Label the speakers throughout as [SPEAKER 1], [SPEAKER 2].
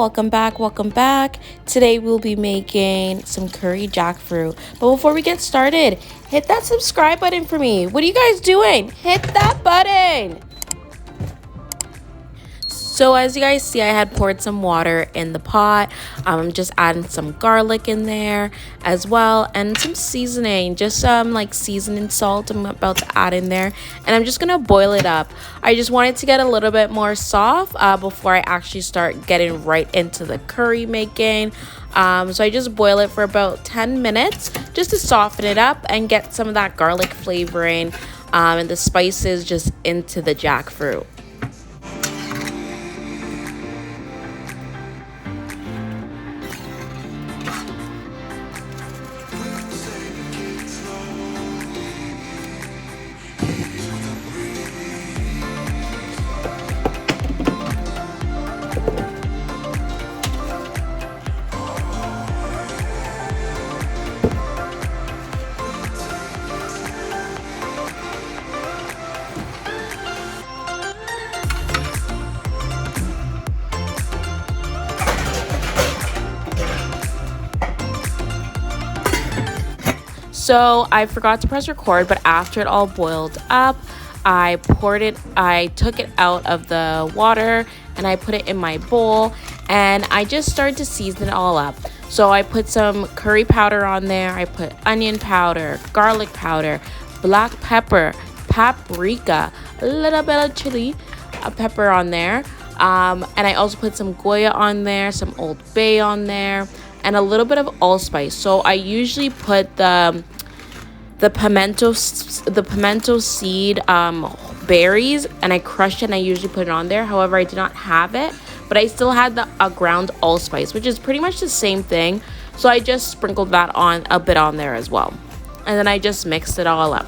[SPEAKER 1] welcome back. Today we'll be making some curry jackfruit. But before we get started, hit that subscribe button for me. What are you guys doing? Hit that button. So as you guys see, I had poured some water in the pot. I'm just adding some garlic in there as well and some seasoning, just some like seasoning salt I'm about to add in there, and I'm just gonna boil it up. I just want it to get a little bit more soft before I actually start getting right into the curry making. So I just boil it for about 10 minutes just to soften it up and get some of that garlic flavoring and the spices just into the jackfruit. So I forgot to press record, but after it all boiled up, I took it out of the water and I put it in my bowl and I just started to season it all up. So I put some curry powder on there, I put onion powder, garlic powder, black pepper, paprika, a little bit of chili pepper on there. And I also put some Goya on there, some Old Bay on there, and a little bit of allspice. So I usually put the pimento seed berries, and I crushed it and I usually put it on there. However, I did not have it, but I still had the ground allspice, which is pretty much the same thing. So I just sprinkled that on a bit on there as well, and then I just mixed it all up.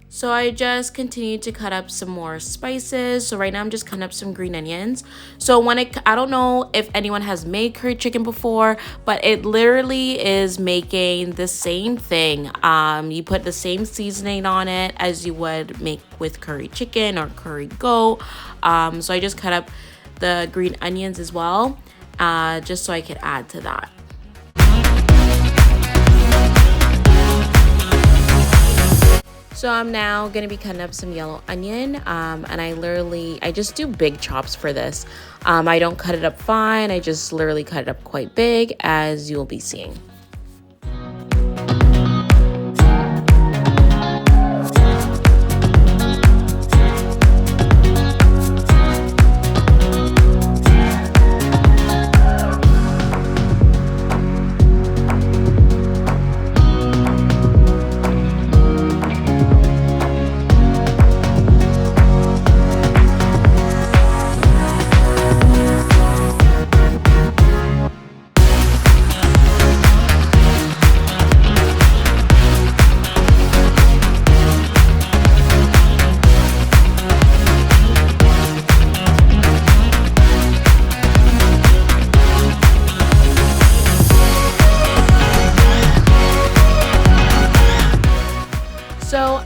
[SPEAKER 1] So I just continued to cut up some more spices. So right now I'm just cutting up some green onions. So I don't know if anyone has made curry chicken before, but it literally is making the same thing. You put the same seasoning on it as you would make with curry chicken or curry goat. So I just cut up the green onions as well, just so I could add to that. So I'm now going to be cutting up some yellow onion, and I just do big chops for this. I don't cut it up fine, I just literally cut it up quite big, as you'll be seeing.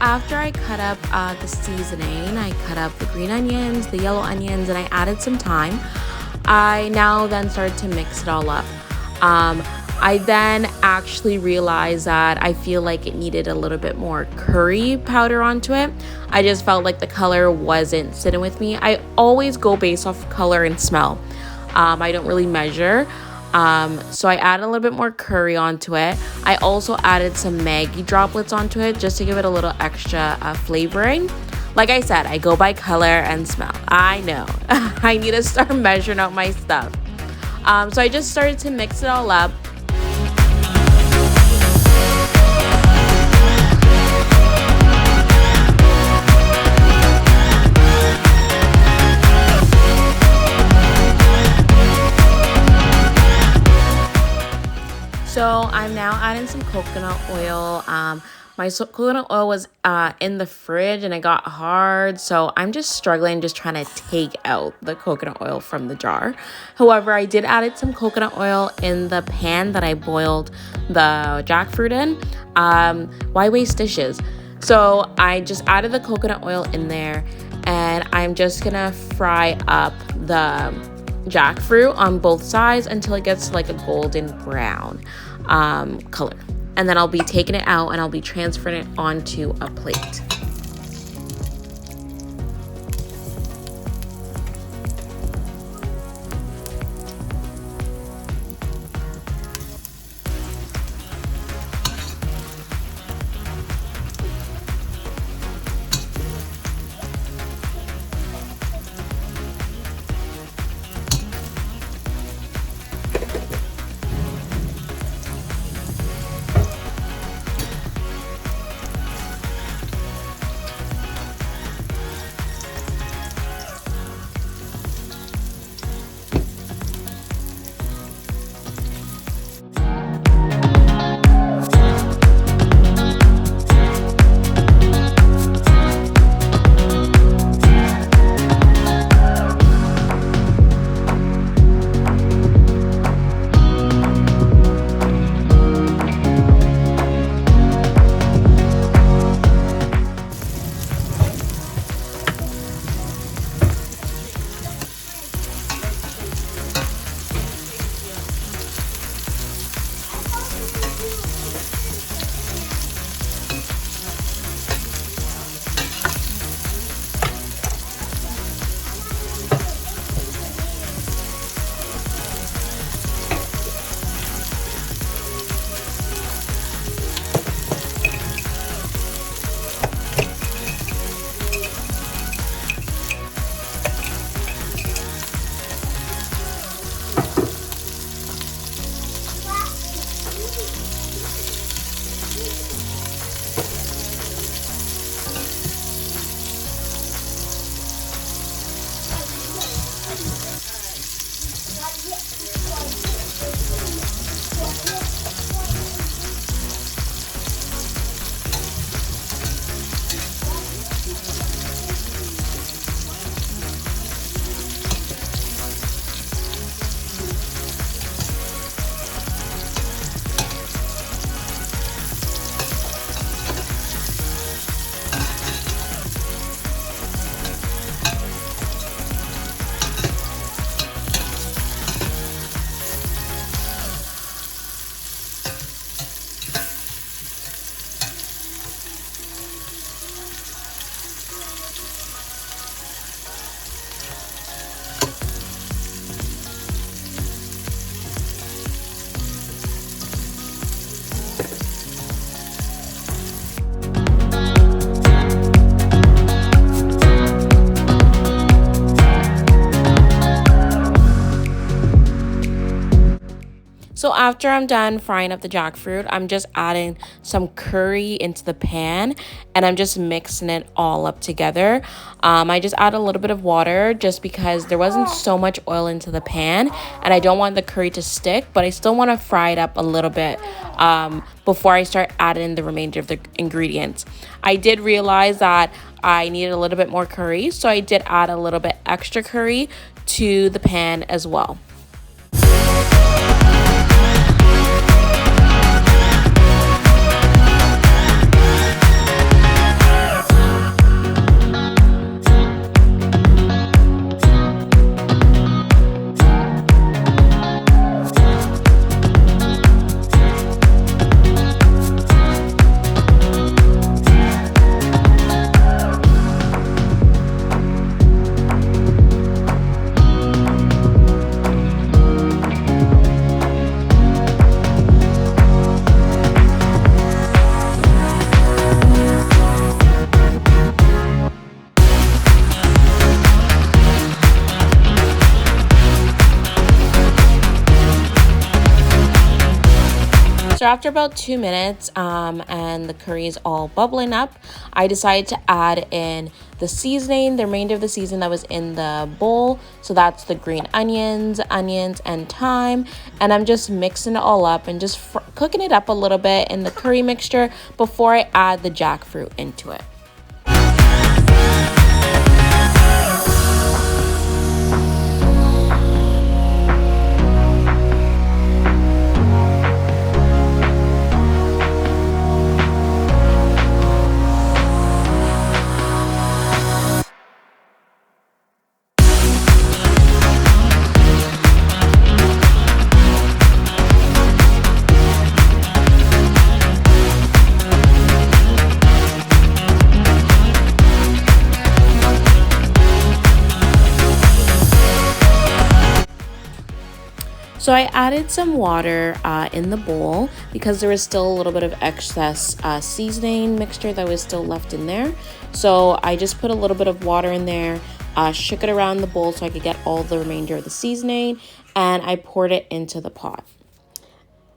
[SPEAKER 1] after I cut up the seasoning, I cut up the green onions, the yellow onions, and I added some thyme. I now then started to mix it all up. Um, I then actually realized that I feel like it needed a little bit more curry powder onto it. I just felt like the color wasn't sitting with me. I always go based off color and smell. I don't really measure. So I added a little bit more curry onto it. I also added some Maggi droplets onto it just to give it a little extra flavoring. Like I said, I go by color and smell. I know. I need to start measuring out my stuff. So I just started to mix it all up. So I'm now adding some coconut oil. My coconut oil was in the fridge and it got hard, so I'm just struggling just trying to take out the coconut oil from the jar. However, I did add some coconut oil in the pan that I boiled the jackfruit in. Why waste dishes? So I just added the coconut oil in there, and I'm just gonna fry up the jackfruit on both sides until it gets like a golden brown color. And then I'll be taking it out and I'll be transferring it onto a plate. So after I'm done frying up the jackfruit, I'm just adding some curry into the pan and I'm just mixing it all up together. I just add a little bit of water just because there wasn't so much oil into the pan and I don't want the curry to stick, but I still want to fry it up a little bit before I start adding the remainder of the ingredients. I did realize that I needed a little bit more curry, so I did add a little bit extra curry to the pan as well. So after about 2 minutes and the curry is all bubbling up, I decided to add in the seasoning, the remainder of the seasoning that was in the bowl. So that's the green onions, and thyme. And I'm just mixing it all up and just cooking it up a little bit in the curry mixture before I add the jackfruit into it. So I added some water in the bowl because there was still a little bit of excess seasoning mixture that was still left in there. So I just put a little bit of water in there, shook it around the bowl so I could get all the remainder of the seasoning, and I poured it into the pot.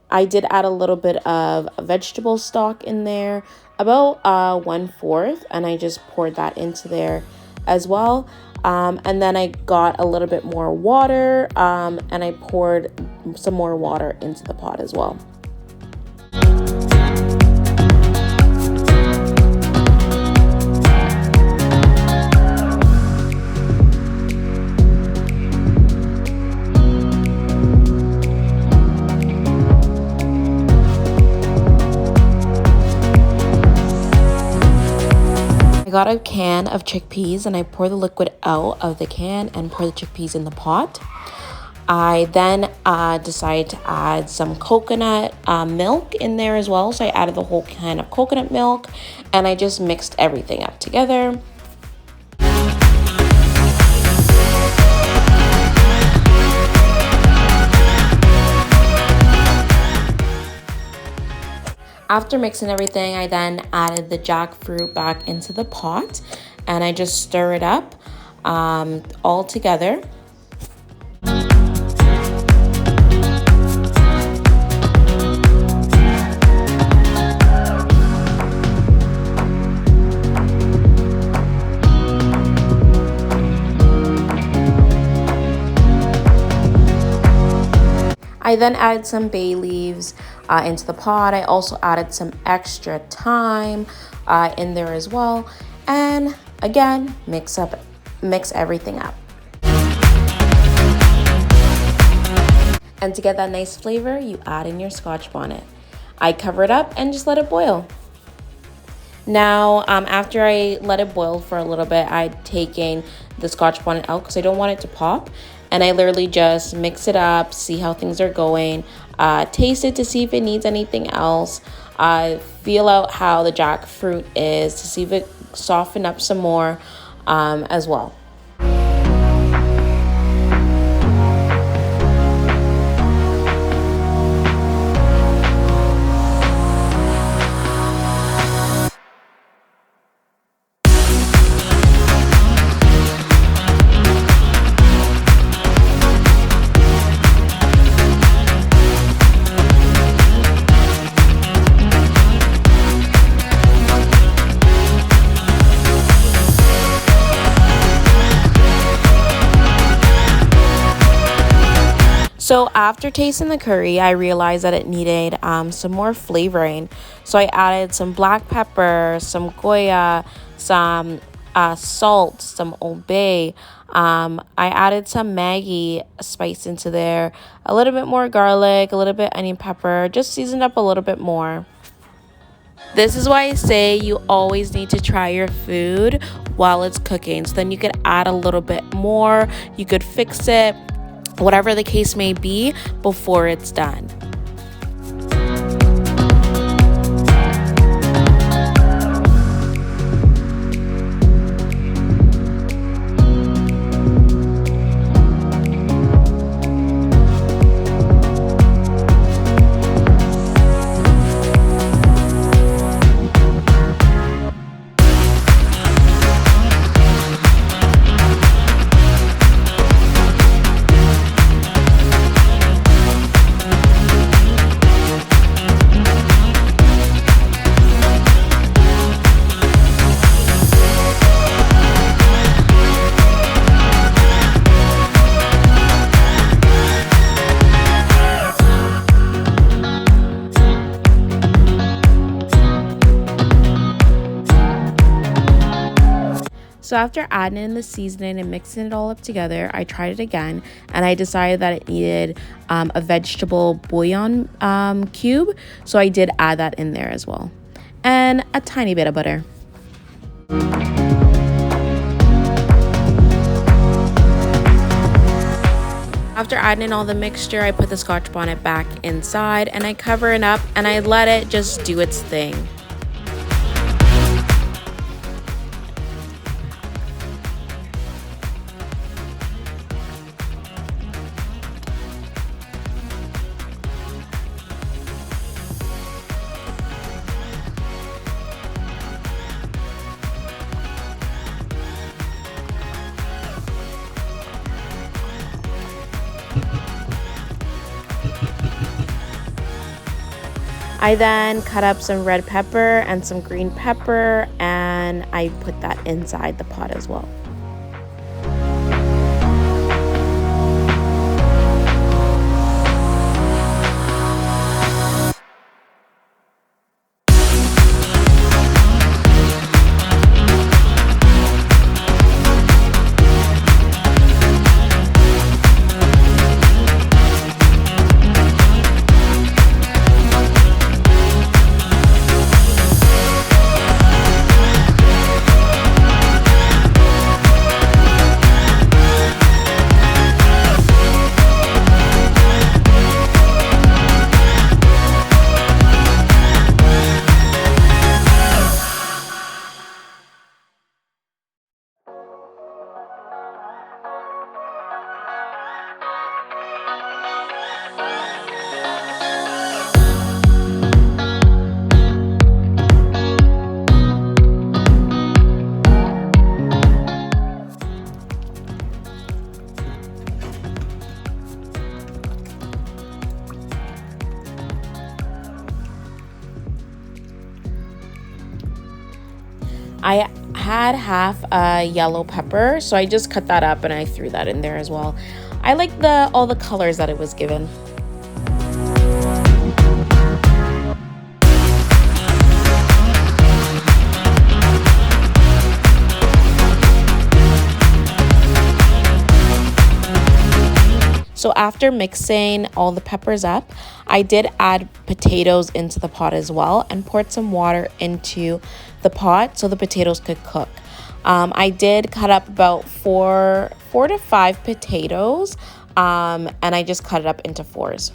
[SPEAKER 1] I did add a little bit of vegetable stock in there, about 1/4, and I just poured that into there as well. And then I got a little bit more water and I poured some more water into the pot as well. I got a can of chickpeas and I pour the liquid out of the can and pour the chickpeas in the pot. I then decided to add some coconut milk in there as well. So I added the whole can of coconut milk and I just mixed everything up together. After mixing everything, I then added the jackfruit back into the pot and I just stir it up all together. I then added some bay leaves into the pot. I also added some extra thyme in there as well. And again, mix everything up. And to get that nice flavor, you add in your Scotch Bonnet. I cover it up and just let it boil. Now, after I let it boil for a little bit, I'd taken the Scotch Bonnet out because I don't want it to pop. And I literally just mix it up, see how things are going, taste it to see if it needs anything else, feel out how the jackfruit is to see if it softened up some more as well. So after tasting the curry, I realized that it needed some more flavoring. So I added some black pepper, some Goya, some salt, some Old Bay. I added some Maggi spice into there, a little bit more garlic, a little bit onion pepper, just seasoned up a little bit more. This is why I say you always need to try your food while it's cooking. So then you could add a little bit more, you could fix it, whatever the case may be, before it's done. So after adding in the seasoning and mixing it all up together, I tried it again and I decided that it needed a vegetable bouillon cube. So I did add that in there as well. And a tiny bit of butter. After adding in all the mixture, I put the Scotch Bonnet back inside and I cover it up and I let it just do its thing. I then cut up some red pepper and some green pepper and I put that inside the pot as well. I had half a yellow pepper, so I just cut that up and I threw that in there as well. I like all the colors that it was given. So after mixing all the peppers up, I did add potatoes into the pot as well and poured some water into the pot so the potatoes could cook. I did cut up about four to five potatoes and I just cut it up into fours.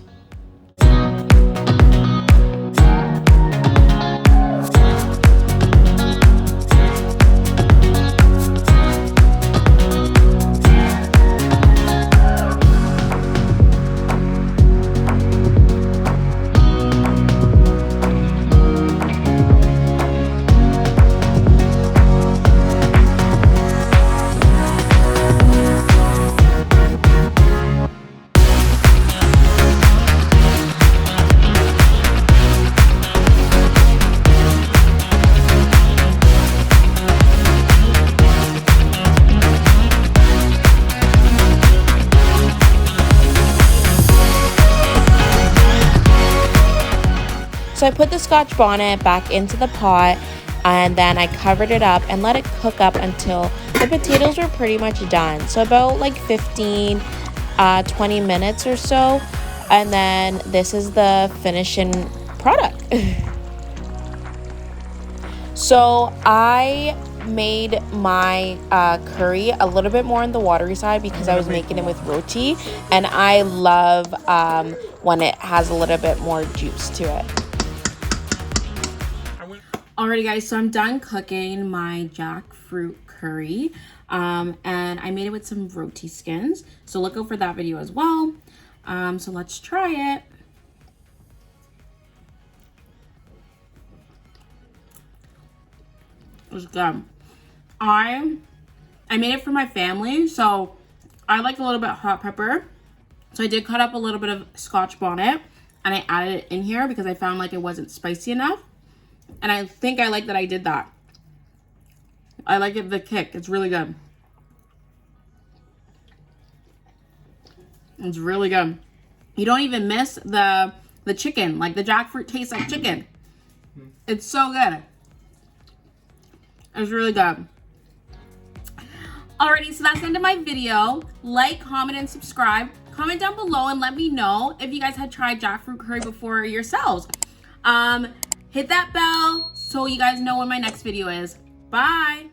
[SPEAKER 1] So I put the Scotch Bonnet back into the pot and then I covered it up and let it cook up until the potatoes were pretty much done. So about like 15, 20 minutes or so. And then this is the finishing product. So I made my curry a little bit more on the watery side because I was making it with roti. And I love when it has a little bit more juice to it. Alrighty guys, so I'm done cooking my jackfruit curry and I made it with some roti skins, so look out for that video as well. So let's try it. It's good. I made it for my family, so I like a little bit of hot pepper, so I did cut up a little bit of Scotch Bonnet and I added it in here because I found like it wasn't spicy enough. And I think I like that I did that. I like it, the kick. It's really good. It's really good. You don't even miss the chicken. Like the jackfruit tastes like chicken. It's so good. It's really good.
[SPEAKER 2] Alrighty, so that's the end of my video. Like, comment, and subscribe. Comment down below and let me know if you guys had tried jackfruit curry before yourselves. Hit that bell so you guys know when my next video is. Bye!